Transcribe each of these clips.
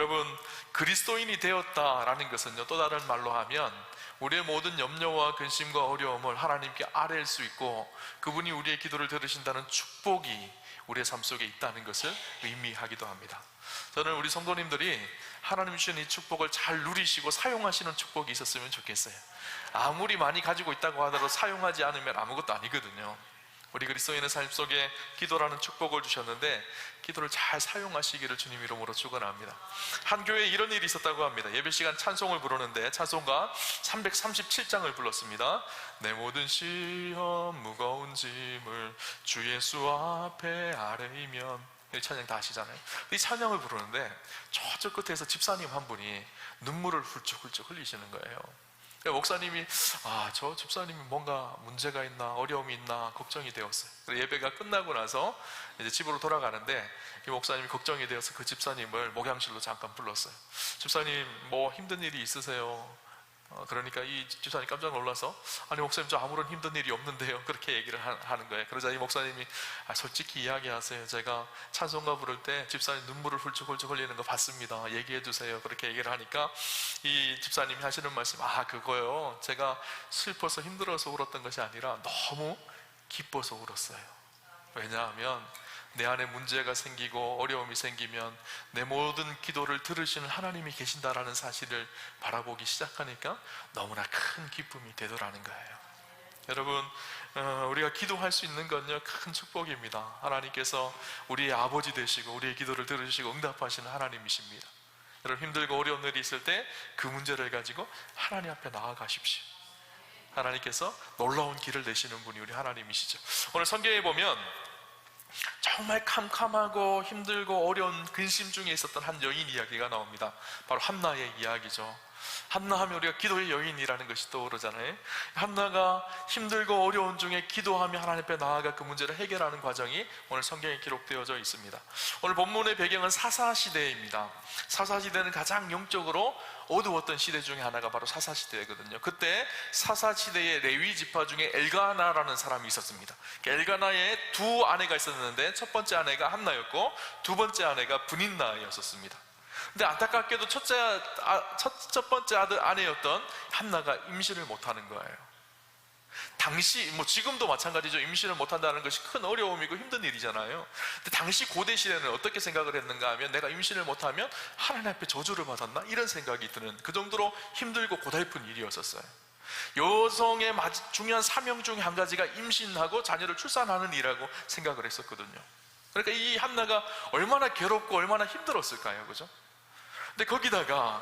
여러분, 그리스도인이 되었다라는 것은요, 또 다른 말로 하면 우리의 모든 염려와 근심과 어려움을 하나님께 아뢰일 수 있고, 그분이 우리의 기도를 들으신다는 축복이 우리의 삶 속에 있다는 것을 의미하기도 합니다. 저는 우리 성도님들이 하나님 주신 이 축복을 잘 누리시고 사용하시는 축복이 있었으면 좋겠어요. 아무리 많이 가지고 있다고 하더라도 사용하지 않으면 아무것도 아니거든요. 우리 그리스도인의 삶 속에 기도라는 축복을 주셨는데, 기도를 잘 사용하시기를 주님 이름으로 축원합니다. 한 교회에 이런 일이 있었다고 합니다. 예배 시간 찬송을 부르는데 찬송가 337장을 불렀습니다. 내 모든 시험 무거운 짐을 주 예수 앞에 아뢰이면, 이 찬양 다 아시잖아요. 이 찬양을 부르는데 저쪽 끝에서 집사님 한 분이 눈물을 훌쩍훌쩍 흘리시는 거예요. 목사님이 저 집사님이 뭔가 문제가 있나 어려움이 있나 걱정이 되었어요. 예배가 끝나고 나서 이제 집으로 돌아가는데 이 목사님이 걱정이 되어서 그 집사님을 목양실로 잠깐 불렀어요. 집사님, 뭐 힘든 일이 있으세요? 그러니까 이 집사님 깜짝 놀라서, 아니 목사님, 저 아무런 힘든 일이 없는데요, 그렇게 얘기를 하는 거예요. 그러자 이 목사님이 솔직히 이야기하세요. 제가 찬송가 부를 때 집사님 눈물을 훌쩍훌쩍 흘리는 거 봤습니다. 얘기해 주세요. 그렇게 얘기를 하니까 이 집사님이 하시는 말씀, 그거요, 제가 슬퍼서 힘들어서 울었던 것이 아니라 너무 기뻐서 울었어요. 왜냐하면 내 안에 문제가 생기고 어려움이 생기면 내 모든 기도를 들으시는 하나님이 계신다라는 사실을 바라보기 시작하니까 너무나 큰 기쁨이 되더라는 거예요. 여러분, 우리가 기도할 수 있는 건요, 큰 축복입니다. 하나님께서 우리의 아버지 되시고 우리의 기도를 들으시고 응답하시는 하나님이십니다. 여러분, 힘들고 어려운 일이 있을 때 그 문제를 가지고 하나님 앞에 나아가십시오. 하나님께서 놀라운 길을 내시는 분이 우리 하나님이시죠. 오늘 성경에 보면 정말 캄캄하고 힘들고 어려운 근심 중에 있었던 한 여인 이야기가 나옵니다. 바로 한나의 이야기죠. 한나 하면 우리가 기도의 여인이라는 것이 떠오르잖아요. 한나가 힘들고 어려운 중에 기도하며 하나님 앞에 나아가 그 문제를 해결하는 과정이 오늘 성경에 기록되어져 있습니다. 오늘 본문의 배경은 사사시대입니다. 사사시대는 가장 영적으로 어두웠던 시대 중에 하나가 바로 사사시대거든요. 그때 사사시대의 레위 지파 중에 엘가나라는 사람이 있었습니다. 엘가나에 두 아내가 있었는데 첫 번째 아내가 한나였고 두 번째 아내가 브닌나였었습니다. 근데 안타깝게도 첫 번째 아내였던 한나가 임신을 못하는 거예요. 당시, 지금도 마찬가지죠. 임신을 못한다는 것이 큰 어려움이고 힘든 일이잖아요. 근데 당시 고대 시대는 어떻게 생각을 했는가 하면, 내가 임신을 못하면 하나님 앞에 저주를 받았나? 이런 생각이 드는, 그 정도로 힘들고 고달픈 일이었었어요. 여성의 중요한 사명 중에 한 가지가 임신하고 자녀를 출산하는 일이라고 생각을 했었거든요. 그러니까 이 한나가 얼마나 괴롭고 얼마나 힘들었을까요? 그죠? 근데 거기다가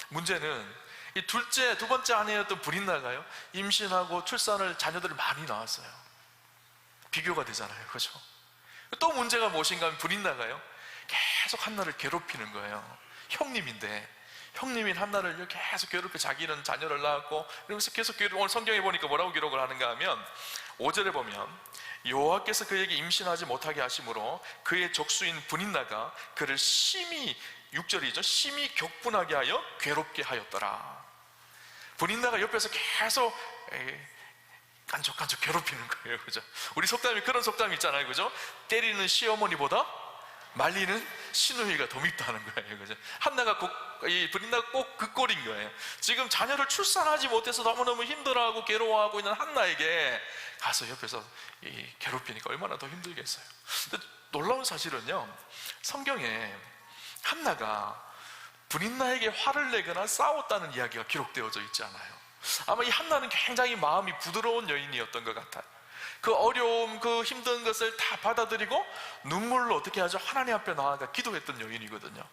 문제는 이 두 번째 아내였던 브린나가요, 임신하고 자녀들을 많이 낳았어요. 비교가 되잖아요. 그죠? 또 문제가 무엇인가 하면 브린나가요, 계속 한나를 괴롭히는 거예요. 형님인데, 형님인 한나를 계속 괴롭혀, 자기는 자녀를 낳았고, 그러면서 계속 오늘 성경에 보니까 뭐라고 기록을 하는가 하면 5절에 보면, 여호와께서 그에게 임신하지 못하게 하심으로 그의 족수인 브닌나가 그를 심히, 6절이죠, 심히 격분하게 하여 괴롭게 하였더라. 브닌나가 옆에서 계속 깐족깐족 괴롭히는 거예요. 그죠? 우리 속담이 그런 속담이 있잖아요. 그죠? 때리는 시어머니보다 말리는 시누이가 더 밉다는 거예요. 그죠? 브린나가 꼭 그 꼴인 거예요. 지금 자녀를 출산하지 못해서 너무너무 힘들어하고 괴로워하고 있는 한나에게 가서 옆에서 괴롭히니까 얼마나 더 힘들겠어요. 근데 놀라운 사실은요, 성경에 한나가 브린나에게 화를 내거나 싸웠다는 이야기가 기록되어져 있지 않아요. 아마 이 한나는 굉장히 마음이 부드러운 여인이었던 것 같아요. 그 어려움, 그 힘든 것을 다 받아들이고 눈물로 어떻게 하죠? 하나님 앞에 나아가 기도했던 여인이거든요.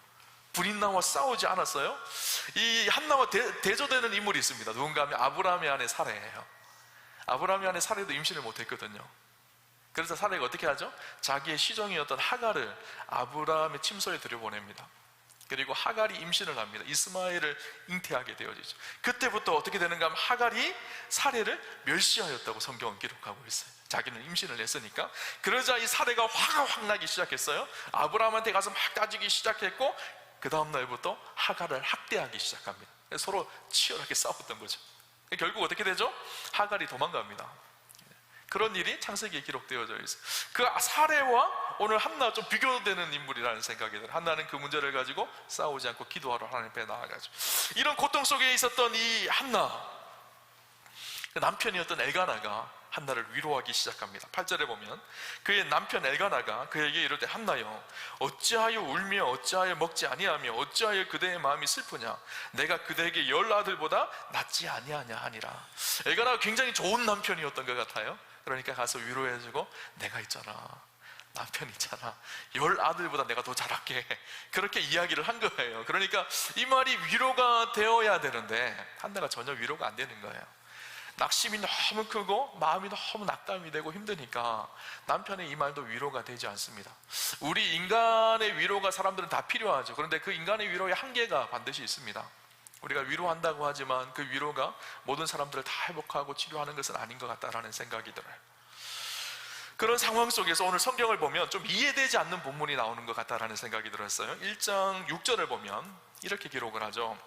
브린나와 싸우지 않았어요. 이 한나와 대조되는 인물이 있습니다. 누군가 하면 아브라함의 아내 사레예요. 아브라함의 아내 사레도 임신을 못했거든요. 그래서 사레가 어떻게 하죠? 자기의 시종이었던 하갈을 아브라함의 침소에 들여보냅니다. 그리고 하갈이 임신을 합니다. 이스마엘을 잉태하게 되어지죠. 그때부터 어떻게 되는가 하면 하갈이 사레를 멸시하였다고 성경은 기록하고 있어요. 자기는 임신을 했으니까. 그러자 이 사레가 화가 확 나기 시작했어요. 아브라함한테 가서 막 따지기 시작했고, 그 다음 날부터 하갈을 학대하기 시작합니다. 서로 치열하게 싸웠던 거죠. 결국 어떻게 되죠? 하갈이 도망갑니다. 그런 일이 창세기에 기록되어져 있어요. 그 사례와 오늘 한나 좀 비교되는 인물이라는 생각이 들어요. 한나는 그 문제를 가지고 싸우지 않고 기도하러 하나님 앞에 나아가죠. 이런 고통 속에 있었던 이 한나, 그 남편이었던 엘가나가 한나를 위로하기 시작합니다. 8절에 보면 그의 남편 엘가나가 그에게 이르되 한나여 어찌하여 울며 어찌하여 먹지 아니하며 어찌하여 그대의 마음이 슬프냐, 내가 그대에게 10 아들보다 낫지 아니하냐 하니라. 엘가나가 굉장히 좋은 남편이었던 것 같아요. 그러니까 가서 위로해주고, 내가 있잖아, 남편 있잖아, 10 아들보다 내가 더 잘할게, 그렇게 이야기를 한 거예요. 그러니까 이 말이 위로가 되어야 되는데 한나가 전혀 위로가 안 되는 거예요. 낙심이 너무 크고 마음이 너무 낙담이 되고 힘드니까 남편의 이 말도 위로가 되지 않습니다. 우리 인간의 위로가 사람들은 다 필요하죠. 그런데 그 인간의 위로의 한계가 반드시 있습니다. 우리가 위로한다고 하지만 그 위로가 모든 사람들을 다 회복하고 치료하는 것은 아닌 것 같다라는 생각이 들어요. 그런 상황 속에서 오늘 성경을 보면 좀 이해되지 않는 본문이 나오는 것 같다라는 생각이 들었어요. 1장 6절을 보면 이렇게 기록을 하죠.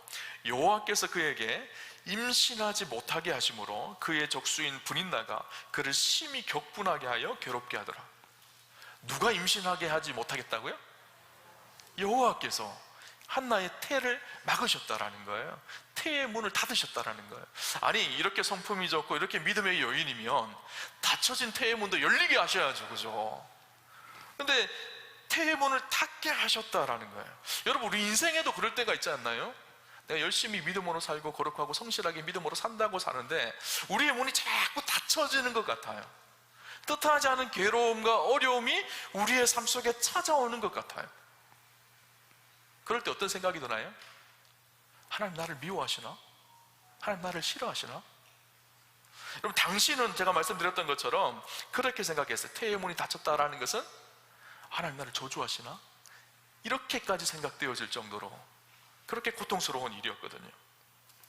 여호와께서 그에게 임신하지 못하게 하심으로 그의 적수인 분인나가 그를 심히 격분하게 하여 괴롭게 하더라. 누가 임신하게 하지 못하겠다고요? 여호와께서 한나의 태를 막으셨다라는 거예요. 태의 문을 닫으셨다라는 거예요. 아니, 이렇게 성품이 좋고 이렇게 믿음의 여인이면 닫혀진 태의 문도 열리게 하셔야죠, 그죠? 근데 태의 문을 닫게 하셨다라는 거예요. 여러분, 우리 인생에도 그럴 때가 있지 않나요? 내가 열심히 믿음으로 살고 거룩하고 성실하게 믿음으로 산다고 사는데 우리의 문이 자꾸 닫혀지는 것 같아요. 뜻하지 않은 괴로움과 어려움이 우리의 삶 속에 찾아오는 것 같아요. 그럴 때 어떤 생각이 드나요? 하나님 나를 미워하시나? 하나님 나를 싫어하시나? 여러분, 당신은 제가 말씀드렸던 것처럼 그렇게 생각했어요. 태의 문이 닫혔다라는 것은 하나님 나를 저주하시나? 이렇게까지 생각되어질 정도로 그렇게 고통스러운 일이었거든요.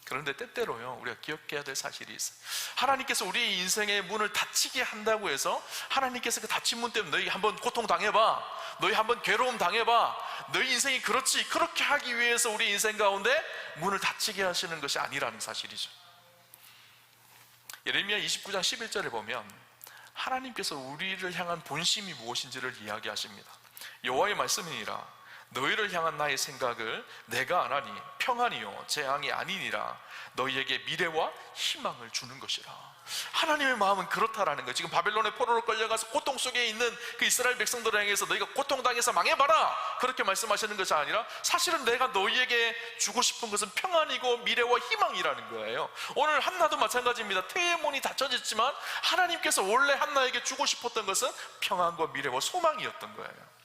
그런데 때때로요, 우리가 기억해야 될 사실이 있어요. 하나님께서 우리 인생의 문을 닫히게 한다고 해서 하나님께서 그 닫힌 문 때문에 너희 한번 고통 당해봐, 너희 한번 괴로움 당해봐, 너희 인생이 그렇지, 그렇게 하기 위해서 우리 인생 가운데 문을 닫히게 하시는 것이 아니라는 사실이죠. 예레미야 29장 11절에 보면 하나님께서 우리를 향한 본심이 무엇인지를 이야기하십니다. 여호와의 말씀이니라 너희를 향한 나의 생각을 내가 아나니 평안이요 재앙이 아니니라 너희에게 미래와 희망을 주는 것이라. 하나님의 마음은 그렇다라는 거예요. 지금 바벨론의 포로로 끌려가서 고통 속에 있는 그 이스라엘 백성들을 향해서 너희가 고통당해서 망해봐라, 그렇게 말씀하시는 것이 아니라 사실은 내가 너희에게 주고 싶은 것은 평안이고 미래와 희망이라는 거예요. 오늘 한나도 마찬가지입니다. 태의 문이 닫혀졌지만 하나님께서 원래 한나에게 주고 싶었던 것은 평안과 미래와 소망이었던 거예요.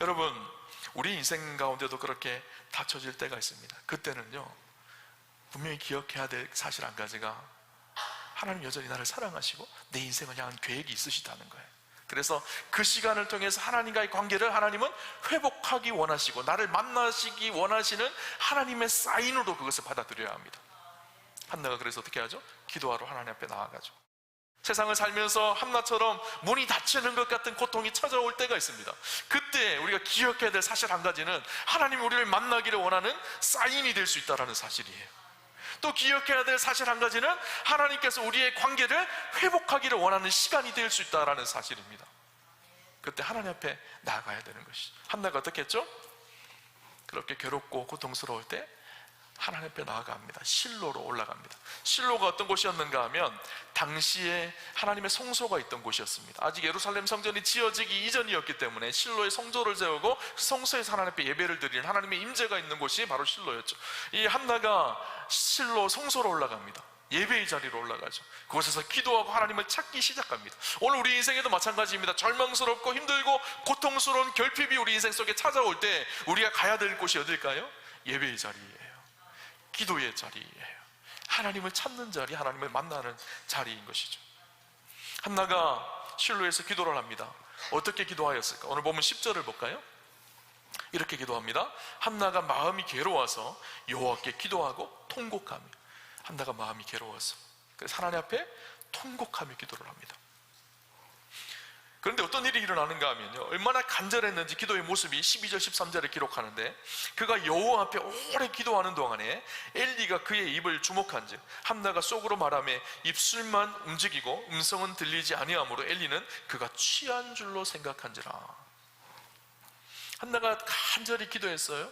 여러분, 우리 인생 가운데도 그렇게 닫혀질 때가 있습니다. 그때는요, 분명히 기억해야 될 사실 한 가지가 하나님 여전히 나를 사랑하시고 내 인생을 향한 계획이 있으시다는 거예요. 그래서 그 시간을 통해서 하나님과의 관계를 하나님은 회복하기 원하시고 나를 만나시기 원하시는 하나님의 사인으로 그것을 받아들여야 합니다. 한나가 그래서 어떻게 하죠? 기도하러 하나님 앞에 나아가죠. 세상을 살면서 한나처럼 문이 닫히는 것 같은 고통이 찾아올 때가 있습니다. 그때 우리가 기억해야 될 사실 한 가지는 하나님이 우리를 만나기를 원하는 사인이 될 수 있다는 사실이에요. 또 기억해야 될 사실 한 가지는 하나님께서 우리의 관계를 회복하기를 원하는 시간이 될 수 있다는 사실입니다. 그때 하나님 앞에 나아가야 되는 것이죠. 한나가 어떻게 했죠? 그렇게 괴롭고 고통스러울 때 하나님 앞에 나아갑니다. 실로로 올라갑니다. 실로가 어떤 곳이었는가 하면 당시에 하나님의 성소가 있던 곳이었습니다. 아직 예루살렘 성전이 지어지기 이전이었기 때문에 실로에 성소를 세우고 성소에서 하나님 앞에 예배를 드리는 하나님의 임재가 있는 곳이 바로 실로였죠. 이 한나가 실로 성소로 올라갑니다. 예배의 자리로 올라가죠. 그곳에서 기도하고 하나님을 찾기 시작합니다. 오늘 우리 인생에도 마찬가지입니다. 절망스럽고 힘들고 고통스러운 결핍이 우리 인생 속에 찾아올 때 우리가 가야 될 곳이 어딜까요? 예배의 자리예요. 기도의 자리예요. 하나님을 찾는 자리, 하나님을 만나는 자리인 것이죠. 한나가 실로에서 기도를 합니다. 어떻게 기도하였을까? 오늘 보면 10절을 볼까요? 이렇게 기도합니다. 한나가 마음이 괴로워서 여호와께 기도하고 통곡하며, 한나가 마음이 괴로워서 그래서 하나님 앞에 통곡하며 기도를 합니다. 그런데 어떤 일이 일어나는가 하면요, 얼마나 간절했는지 기도의 모습이 12절 13절에 기록하는데, 그가 여호와 앞에 오래 기도하는 동안에 엘리가 그의 입을 주목한즉 한나가 속으로 말하며 입술만 움직이고 음성은 들리지 아니하므로 엘리는 그가 취한 줄로 생각한지라. 한나가 간절히 기도했어요.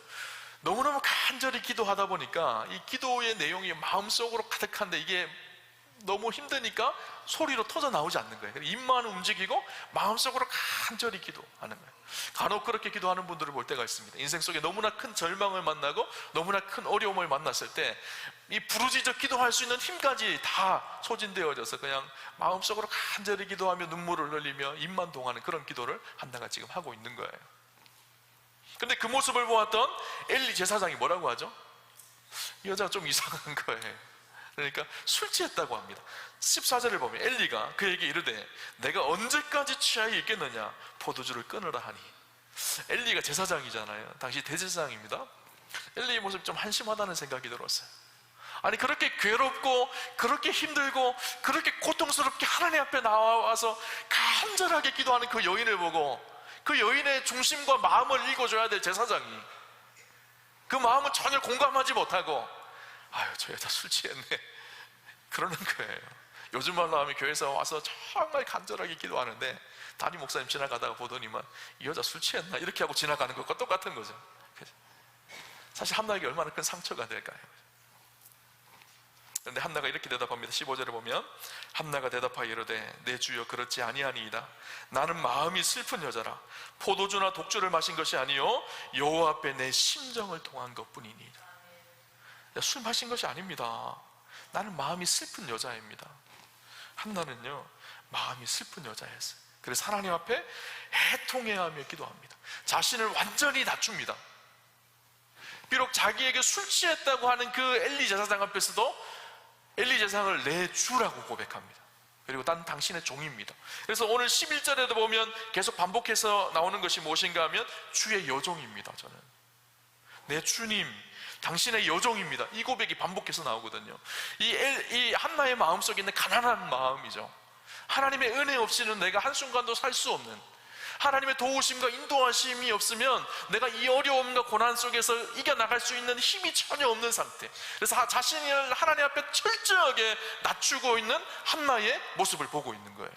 너무너무 간절히 기도하다 보니까 이 기도의 내용이 마음속으로 가득한데 이게 너무 힘드니까 소리로 터져 나오지 않는 거예요. 입만 움직이고 마음속으로 간절히 기도하는 거예요. 간혹 그렇게 기도하는 분들을 볼 때가 있습니다. 인생 속에 너무나 큰 절망을 만나고 너무나 큰 어려움을 만났을 때 이 부르짖어 기도할 수 있는 힘까지 다 소진되어져서 그냥 마음속으로 간절히 기도하며 눈물을 흘리며 입만 동하는 그런 기도를 한나가 지금 하고 있는 거예요. 근데 그 모습을 보았던 엘리 제사장이 뭐라고 하죠? 이 여자가 좀 이상한 거예요. 그러니까 술 취했다고 합니다. 14절을 보면 엘리가 그에게 이르되 내가 언제까지 취하여 있겠느냐, 포도주를 끊으라 하니. 엘리가 제사장이잖아요. 당시 대제사장입니다. 엘리의 모습이 좀 한심하다는 생각이 들었어요. 아니, 그렇게 괴롭고 그렇게 힘들고 그렇게 고통스럽게 하나님 앞에 나와서 간절하게 기도하는 그 여인을 보고 그 여인의 중심과 마음을 읽어줘야 될 제사장이 그 마음은 전혀 공감하지 못하고 아유, 저 여자 술 취했네 그러는 거예요. 요즘 말로 하면 교회에서 와서 정말 간절하게 기도하는데 담임 목사님 지나가다가 보더니만 이 여자 술 취했나 이렇게 하고 지나가는 것과 똑같은 거죠. 사실 한나에게 얼마나 큰 상처가 될까요? 그런데 한나가 이렇게 대답합니다. 15절에 보면 한나가 대답하여 이르되 내 주여 그렇지 아니하니이다. 나는 마음이 슬픈 여자라. 포도주나 독주를 마신 것이 아니요 여호와 앞에 내 심정을 통한 것뿐이니이다. 술 마신 것이 아닙니다. 나는 마음이 슬픈 여자입니다. 한나는요 마음이 슬픈 여자였어요. 그래서 하나님 앞에 애통해하며 기도합니다. 자신을 완전히 낮춥니다. 비록 자기에게 술 취했다고 하는 그 엘리 제사장 앞에서도 엘리 제사장을 내 주라고 고백합니다. 그리고 난 당신의 종입니다. 그래서 오늘 11절에도 보면 계속 반복해서 나오는 것이 무엇인가 하면 주의 여종입니다. 저는 내 주님, 당신의 여종입니다. 이 고백이 반복해서 나오거든요. 이 한나의 마음속에 있는 가난한 마음이죠. 하나님의 은혜 없이는 내가 한순간도 살 수 없는, 하나님의 도우심과 인도하심이 없으면 내가 이 어려움과 고난 속에서 이겨나갈 수 있는 힘이 전혀 없는 상태. 그래서 자신을 하나님 앞에 철저하게 낮추고 있는 한나의 모습을 보고 있는 거예요.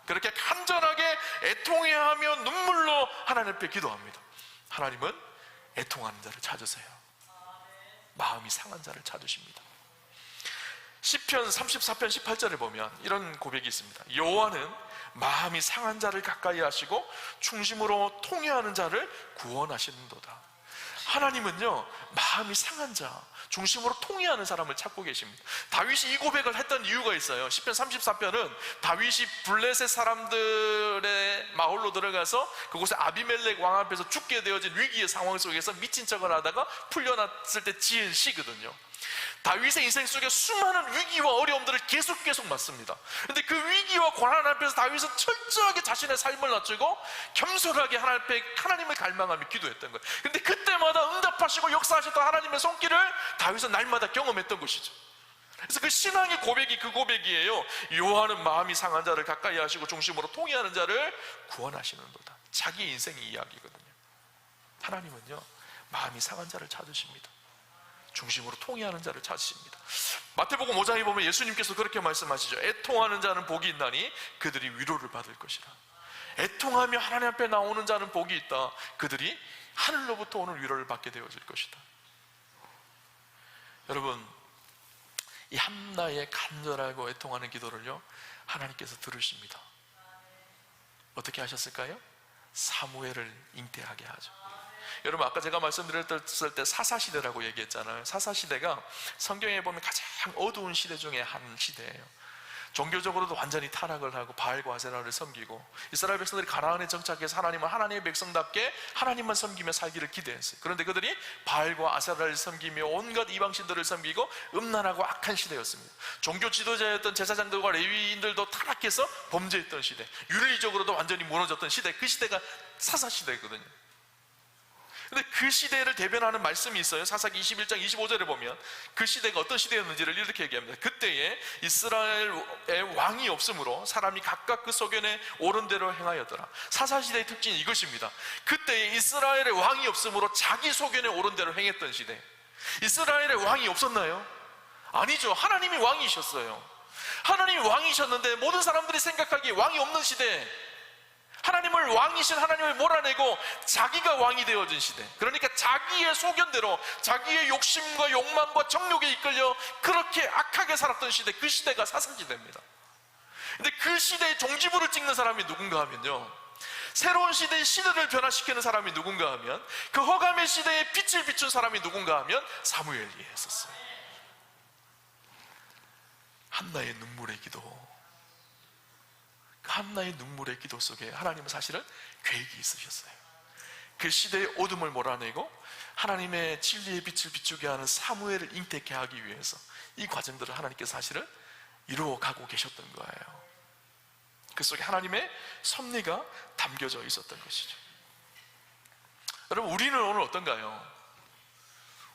그렇게 간절하게 애통해하며 눈물로 하나님 앞에 기도합니다. 하나님은 애통하는 자를 찾으세요. 마음이 상한 자를 찾으십니다. 시편 34편 18절에 보면 이런 고백이 있습니다. 여호와는 마음이 상한 자를 가까이 하시고 충심으로 통회하는 자를 구원하시는도다. 하나님은요 마음이 상한 자, 중심으로 통회하는 사람을 찾고 계십니다. 다윗이 이 고백을 했던 이유가 있어요. 시편 34편은 다윗이 블레셋 사람들의 마을로 들어가서 그곳에 아비멜렉 왕 앞에서 죽게 되어진 위기의 상황 속에서 미친 척을 하다가 풀려났을 때 지은 시거든요. 다윗의 인생 속에 수많은 위기와 어려움들을 계속 맞습니다. 그런데 그 위기와 고난 앞에서 다윗은 철저하게 자신의 삶을 낮추고 겸손하게 하나님 앞에 하나님을 갈망하며 기도했던 거예요. 그런데 그때마다 응답하시고 역사하셨던 하나님의 손길을 다윗은 날마다 경험했던 것이죠. 그래서 그 신앙의 고백이 그 고백이에요. 여호와는 마음이 상한 자를 가까이 하시고 중심으로 통회하는 자를 구원하시는도다. 자기 인생의 이야기거든요. 하나님은요 마음이 상한 자를 찾으십니다. 중심으로 통회하는 자를 찾으십니다. 마태복음 5장에 보면 예수님께서 그렇게 말씀하시죠. 애통하는 자는 복이 있나니 그들이 위로를 받을 것이라. 애통하며 하나님 앞에 나오는 자는 복이 있다. 그들이 하늘로부터 오는 위로를 받게 되어질 것이다. 여러분, 이 한나의 간절하고 애통하는 기도를요 하나님께서 들으십니다. 어떻게 하셨을까요? 사무엘을 잉태하게 하죠. 여러분, 아까 제가 말씀드렸을 때 사사시대라고 얘기했잖아요. 사사시대가 성경에 보면 가장 어두운 시대 중에 한 시대예요. 종교적으로도 완전히 타락을 하고 바알과 아세라를 섬기고 이스라엘 백성들이 가나안에 정착해서 하나님은 하나님의 백성답게 하나님만 섬기며 살기를 기대했어요. 그런데 그들이 바알과 아세라를 섬기며 온갖 이방신들을 섬기고 음란하고 악한 시대였습니다. 종교 지도자였던 제사장들과 레위인들도 타락해서 범죄했던 시대, 윤리적으로도 완전히 무너졌던 시대, 그 시대가 사사시대거든요. 근데 그 시대를 대변하는 말씀이 있어요. 사사기 21장 25절에 보면 그 시대가 어떤 시대였는지를 이렇게 얘기합니다. 그때에 이스라엘의 왕이 없으므로 사람이 각각 그 소견에 옳은 대로 행하였더라. 사사시대의 특징이 이것입니다. 그때에 이스라엘의 왕이 없으므로 자기 소견에 옳은 대로 행했던 시대. 이스라엘의 왕이 없었나요? 아니죠. 하나님이 왕이셨어요. 하나님이 왕이셨는데 모든 사람들이 생각하기에 왕이 없는 시대, 하나님을 왕이신 하나님을 몰아내고 자기가 왕이 되어진 시대, 그러니까 자기의 소견대로 자기의 욕심과 욕망과 정욕에 이끌려 그렇게 악하게 살았던 시대, 그 시대가 사사시대입니다. 근데 그 시대의 종지부를 찍는 사람이 누군가 하면요, 새로운 시대의 시대를 변화시키는 사람이 누군가 하면, 그 허감의 시대에 빛을 비춘 사람이 누군가 하면 사무엘이었었어요. 한나의 눈물의 기도, 그 한나의 눈물의 기도 속에 하나님은 사실은 계획이 있으셨어요. 그 시대의 어둠을 몰아내고 하나님의 진리의 빛을 비추게 하는 사무엘을 잉태케 하기 위해서 이 과정들을 하나님께서 사실은 이루어가고 계셨던 거예요. 그 속에 하나님의 섭리가 담겨져 있었던 것이죠. 여러분, 우리는 오늘 어떤가요?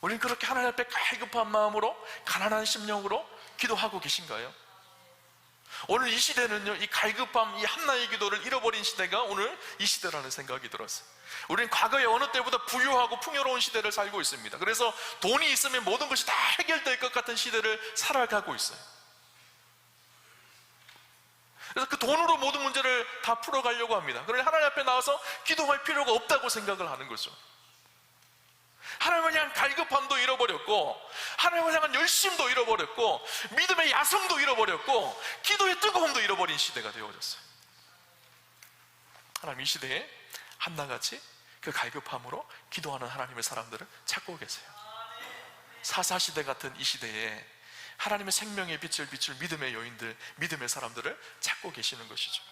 우리는 그렇게 하나님 앞에 갈급한 마음으로, 가난한 심령으로 기도하고 계신가요? 오늘 이 시대는요, 이 갈급함, 이 한나의 기도를 잃어버린 시대가 오늘 이 시대라는 생각이 들었어요. 우리는 과거에 어느 때보다 부유하고 풍요로운 시대를 살고 있습니다. 그래서 돈이 있으면 모든 것이 다 해결될 것 같은 시대를 살아가고 있어요. 그래서 그 돈으로 모든 문제를 다 풀어가려고 합니다. 그러니 하나님 앞에 나와서 기도할 필요가 없다고 생각을 하는 거죠. 하나님을 향한 갈급함도 잃어버렸고, 하나님을 향한 열심도 잃어버렸고, 믿음의 야성도 잃어버렸고, 기도의 뜨거움도 잃어버린 시대가 되어졌어요. 하나님 이 시대에 한나같이 그 갈급함으로 기도하는 하나님의 사람들을 찾고 계세요. 사사시대 같은 이 시대에 하나님의 생명의 빛을 비출 믿음의 여인들, 믿음의 사람들을 찾고 계시는 것이죠.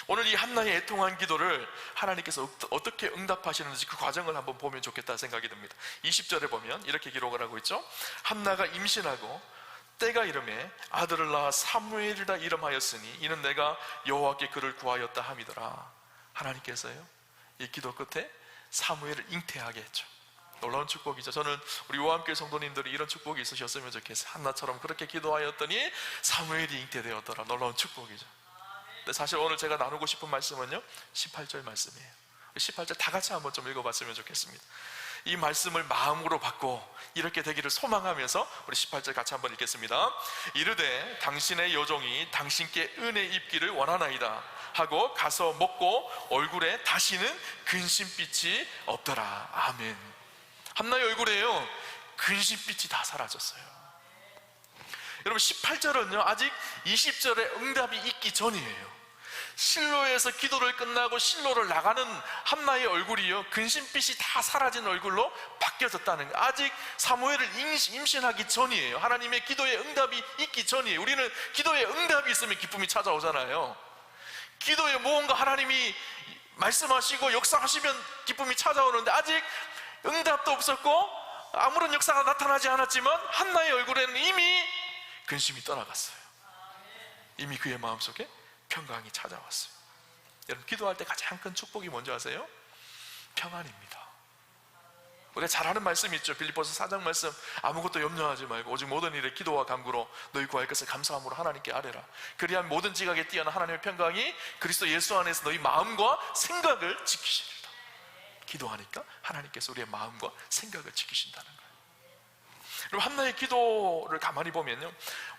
오늘 이 한나의 애통한 기도를 하나님께서 어떻게 응답하시는지 그 과정을 한번 보면 좋겠다 생각이 듭니다. 20절에 보면 이렇게 기록을 하고 있죠. 한나가 임신하고 때가 이름에 아들을 낳아 사무엘이라 이름하였으니 이는 내가 여호와께 그를 구하였다 함이더라. 하나님께서요, 이 기도 끝에 사무엘을 잉태하게 했죠. 놀라운 축복이죠. 저는 우리 요한교회 성도님들이 이런 축복이 있으셨으면 좋겠어요. 한나처럼 그렇게 기도하였더니 사무엘이 잉태되었더라. 놀라운 축복이죠. 근데 사실 오늘 제가 나누고 싶은 말씀은요, 18절 말씀이에요. 18절 다 같이 한번 좀 읽어봤으면 좋겠습니다. 이 말씀을 마음으로 받고 이렇게 되기를 소망하면서 우리 18절 같이 한번 읽겠습니다. 이르되 당신의 여종이 당신께 은혜 입기를 원하나이다 하고 가서 먹고 얼굴에 다시는 근심빛이 없더라. 아멘. 한나의 얼굴에요, 근심빛이 다 사라졌어요. 여러분, 18절은요 아직 20절의 응답이 있기 전이에요. 실로에서 기도를 끝나고 실로를 나가는 한나의 얼굴이요, 근심빛이 다 사라진 얼굴로 바뀌어졌다는 거예요. 아직 사무엘을 임신하기 전이에요. 하나님의 기도의 응답이 있기 전이에요. 우리는 기도의 응답이 있으면 기쁨이 찾아오잖아요. 기도에 무언가 하나님이 말씀하시고 역사하시면 기쁨이 찾아오는데 아직 응답도 없었고 아무런 역사가 나타나지 않았지만 한나의 얼굴에는 이미 근심이 떠나갔어요. 이미 그의 마음속에 평강이 찾아왔어요. 여러분, 기도할 때 가장 큰 축복이 뭔지 아세요? 평안입니다. 우리가 잘 아는 말씀이 있죠. 빌립보서 4장 말씀, 아무것도 염려하지 말고 오직 모든 일에 기도와 간구로 너희 구할 것을 감사함으로 하나님께 아뢰라. 그리하면 모든 지각에 뛰어난 하나님의 평강이 그리스도 예수 안에서 너희 마음과 생각을 지키시리라. 기도하니까 하나님께서 우리의 마음과 생각을 지키신다는 거예요. 그리고 한나의 기도를 가만히 보면요,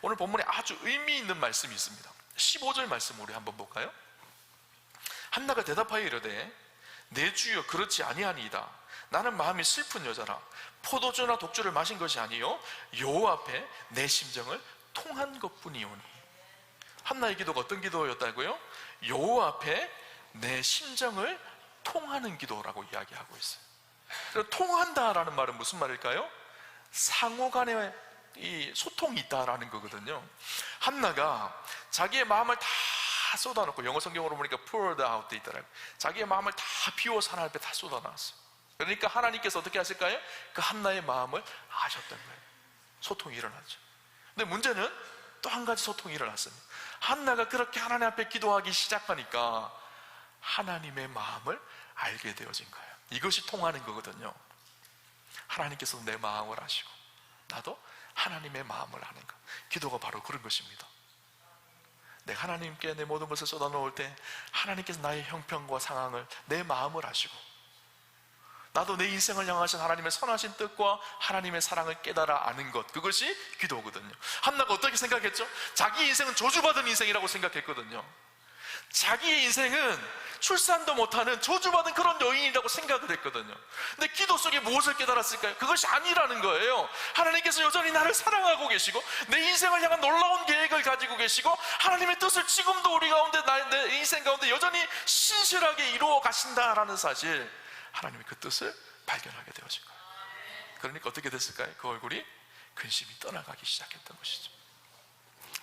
오늘 본문에 아주 의미 있는 말씀이 있습니다. 15절 말씀 우리 한번 볼까요? 한나가 대답하여 이르되 내 주여 그렇지 아니하니이다. 나는 마음이 슬픈 여자라. 포도주나 독주를 마신 것이 아니요 여호와 앞에 내 심정을 통한 것뿐이오니. 한나의 기도가 어떤 기도였다고요? 여호와 앞에 내 심정을 통하는 기도라고 이야기하고 있어요. 그래서 통한다라는 말은 무슨 말일까요? 상호간에 이 소통이 있다라는 거거든요. 한나가 자기의 마음을 다 쏟아놓고, 영어 성경으로 보니까 poured out 돼 있더라고요. 자기의 마음을 다 비워서 하나님 앞에 다 쏟아놨어요. 그러니까 하나님께서 어떻게 하실까요? 그 한나의 마음을 아셨던 거예요. 소통이 일어났죠. 근데 문제는 또 한 가지 소통이 일어났습니다. 한나가 그렇게 하나님 앞에 기도하기 시작하니까 하나님의 마음을 알게 되어진 거예요. 이것이 통하는 거거든요. 하나님께서 내 마음을 아시고 나도 하나님의 마음을 아는 것, 기도가 바로 그런 것입니다. 내가 하나님께 내 모든 것을 쏟아놓을 때 하나님께서 나의 형편과 상황을, 내 마음을 아시고 나도 내 인생을 향하신 하나님의 선하신 뜻과 하나님의 사랑을 깨달아 아는 것, 그것이 기도거든요. 한나가 어떻게 생각했죠? 자기 인생은 저주받은 인생이라고 생각했거든요. 자기의 인생은 출산도 못하는 저주받은 그런 여인이라고 생각을 했거든요. 근데 기도 속에 무엇을 깨달았을까요? 그것이 아니라는 거예요. 하나님께서 여전히 나를 사랑하고 계시고 내 인생을 향한 놀라운 계획을 가지고 계시고 하나님의 뜻을 지금도 우리 가운데, 내 인생 가운데 여전히 신실하게 이루어 가신다라는 사실, 하나님의 그 뜻을 발견하게 되어진 거예요. 그러니까 어떻게 됐을까요? 그 얼굴이 근심이 떠나가기 시작했던 것이죠.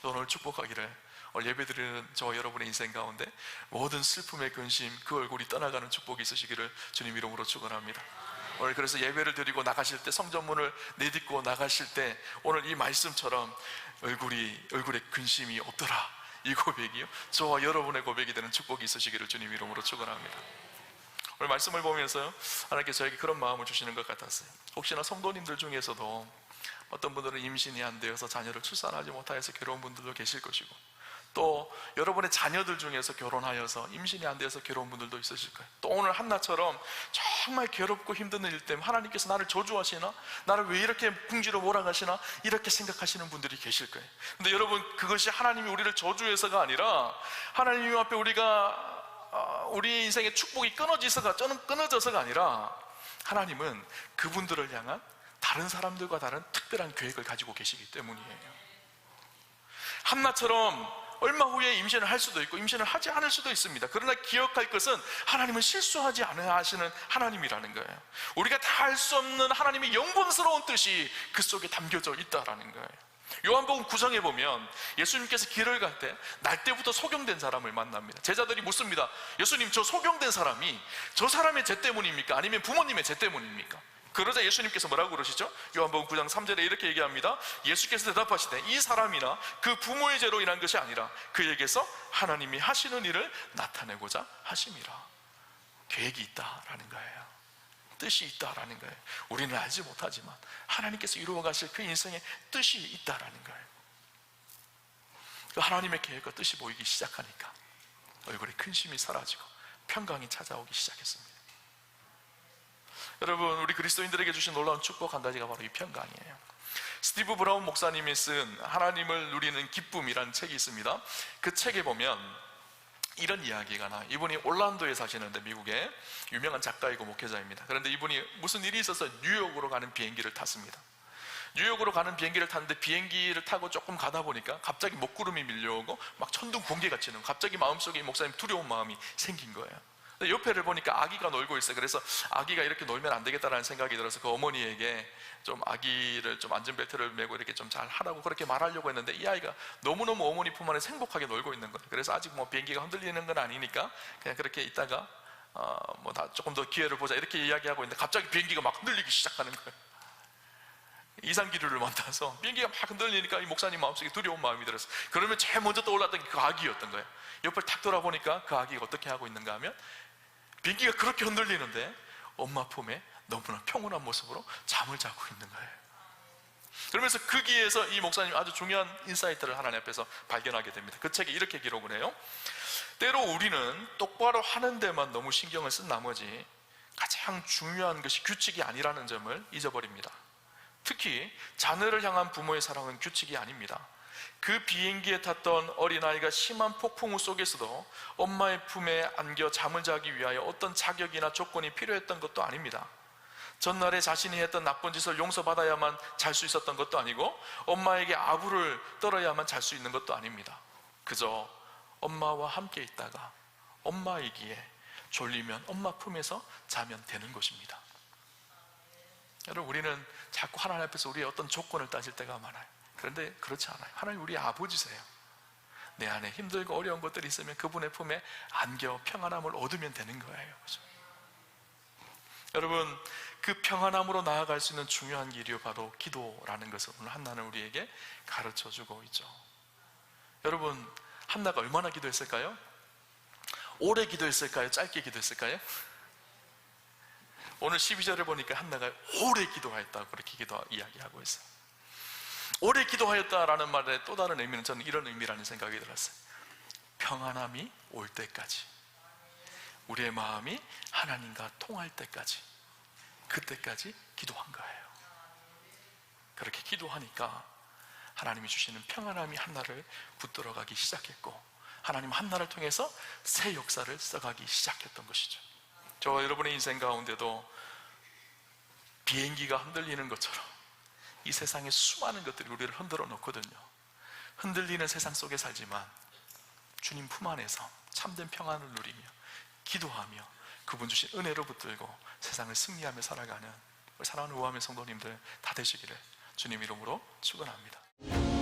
오늘 축복하기를, 오늘 예배드리는 저와 여러분의 인생 가운데 모든 슬픔의 근심, 그 얼굴이 떠나가는 축복이 있으시기를 주님 이름으로 축원합니다. 오늘 그래서 예배를 드리고 나가실 때, 성전문을 내딛고 나가실 때 오늘 이 말씀처럼 얼굴에 근심이 없더라, 이 고백이요, 저와 여러분의 고백이 되는 축복이 있으시기를 주님 이름으로 축원합니다. 오늘 말씀을 보면서 하나님께서 저에게 그런 마음을 주시는 것 같았어요. 혹시나 성도님들 중에서도 어떤 분들은 임신이 안 되어서 자녀를 출산하지 못하여서 괴로운 분들도 계실 것이고, 또 여러분의 자녀들 중에서 결혼하여서 임신이 안 되어서 괴로운 분들도 있으실 거예요. 또 오늘 한나처럼 정말 괴롭고 힘든 일 때문에 하나님께서 나를 저주하시나, 나를 왜 이렇게 궁지로 몰아가시나, 이렇게 생각하시는 분들이 계실 거예요. 근데 여러분, 그것이 하나님이 우리를 저주해서가 아니라, 하나님 앞에 우리 인생의 축복이 끊어져서가 아니라, 하나님은 그분들을 향한 다른 사람들과 다른 특별한 계획을 가지고 계시기 때문이에요. 한나처럼 얼마 후에 임신을 할 수도 있고 임신을 하지 않을 수도 있습니다. 그러나 기억할 것은 하나님은 실수하지 않으시는 하나님이라는 거예요. 우리가 다 알 수 없는 하나님의 영광스러운 뜻이 그 속에 담겨져 있다라는 거예요. 요한복음 9장에 보면 예수님께서 길을 갈 때 날때부터 소경된 사람을 만납니다. 제자들이 묻습니다. 예수님, 저 소경된 사람이 저 사람의 죄 때문입니까? 아니면 부모님의 죄 때문입니까? 그러자 예수님께서 뭐라고 그러시죠? 요한복음 9장 3절에 이렇게 얘기합니다. 예수께서 대답하시되 이 사람이나 그 부모의 죄로 인한 것이 아니라 그에게서 하나님이 하시는 일을 나타내고자 하심이라. 계획이 있다라는 거예요. 뜻이 있다라는 거예요. 우리는 알지 못하지만 하나님께서 이루어 가실 그 인생의 뜻이 있다라는 거예요. 그 하나님의 계획과 뜻이 보이기 시작하니까 얼굴에 근심이 사라지고 평강이 찾아오기 시작했습니다. 여러분, 우리 그리스도인들에게 주신 놀라운 축복 한 가지가 바로 이 평강이에요. 스티브 브라운 목사님이 쓴 하나님을 누리는 기쁨이라는 책이 있습니다. 그 책에 보면 이런 이야기가 나와요. 이분이 올란도에 사시는데, 미국의 유명한 작가이고 목회자입니다. 그런데 이분이 무슨 일이 있어서 뉴욕으로 가는 비행기를 탔습니다. 뉴욕으로 가는 비행기를 탔는데 비행기를 타고 조금 가다 보니까 갑자기 먹구름이 밀려오고 막 천둥 번개가 치는, 갑자기 마음속에 이 목사님 두려운 마음이 생긴 거예요. 옆에를 보니까 아기가 놀고 있어요. 그래서 아기가 이렇게 놀면 안 되겠다라는 생각이 들어서 그 어머니에게 좀 아기를 좀 안전벨트를 매고 이렇게 좀 잘 하라고 그렇게 말하려고 했는데, 이 아이가 너무너무 어머니 품 안에 행복하게 놀고 있는 거예요. 그래서 아직 뭐 비행기가 흔들리는 건 아니니까 그냥 그렇게 있다가 뭐 다 조금 더 기회를 보자 이렇게 이야기하고 있는데, 갑자기 비행기가 막 흔들리기 시작하는 거예요. 이상기류를 만나서 비행기가 막 흔들리니까 이 목사님 마음속에 두려운 마음이 들었어요. 그러면 제일 먼저 떠올랐던 게 그 아기였던 거예요. 옆을 탁 돌아보니까 그 아기가 어떻게 하고 있는가 하면, 비행기가 그렇게 흔들리는데 엄마 품에 너무나 평온한 모습으로 잠을 자고 있는 거예요. 그러면서 그 기에서 이 목사님이 아주 중요한 인사이트를 하나님 앞에서 발견하게 됩니다. 그 책에 이렇게 기록을 해요. 때로 우리는 똑바로 하는 데만 너무 신경을 쓴 나머지 가장 중요한 것이 규칙이 아니라는 점을 잊어버립니다. 특히 자녀를 향한 부모의 사랑은 규칙이 아닙니다. 그 비행기에 탔던 어린아이가 심한 폭풍우 속에서도 엄마의 품에 안겨 잠을 자기 위하여 어떤 자격이나 조건이 필요했던 것도 아닙니다. 전날에 자신이 했던 나쁜 짓을 용서받아야만 잘 수 있었던 것도 아니고, 엄마에게 아부를 떨어야만 잘 수 있는 것도 아닙니다. 그저 엄마와 함께 있다가 엄마이기에 졸리면 엄마 품에서 자면 되는 것입니다. 여러분, 우리는 자꾸 하나님 앞에서 우리의 어떤 조건을 따질 때가 많아요. 그런데 그렇지 않아요. 하나님 우리 아버지세요. 내 안에 힘들고 어려운 것들이 있으면 그분의 품에 안겨 평안함을 얻으면 되는 거예요. 그렇죠? 여러분, 그 평안함으로 나아갈 수 있는 중요한 길이 바로 기도라는 것을 오늘 한나는 우리에게 가르쳐주고 있죠. 여러분, 한나가 얼마나 기도했을까요? 오래 기도했을까요? 짧게 기도했을까요? 오늘 12절에 보니까 한나가 오래 기도하였다고 그렇게 이야기하고 있어요. 오래 기도하였다라는 말의 또 다른 의미는 저는 이런 의미라는 생각이 들었어요. 평안함이 올 때까지, 우리의 마음이 하나님과 통할 때까지, 그때까지 기도한 거예요. 그렇게 기도하니까 하나님이 주시는 평안함이 한나를 붙들어가기 시작했고, 하나님 한나를 통해서 새 역사를 써가기 시작했던 것이죠. 저와 여러분의 인생 가운데도 비행기가 흔들리는 것처럼 이 세상의 수많은 것들이 우리를 흔들어 놓거든요. 흔들리는 세상 속에 살지만 주님 품 안에서 참된 평안을 누리며 기도하며 그분 주신 은혜로 붙들고 세상을 승리하며 살아가는 우리 사랑하는 우아함의 성도님들 다 되시기를 주님 이름으로 축원합니다.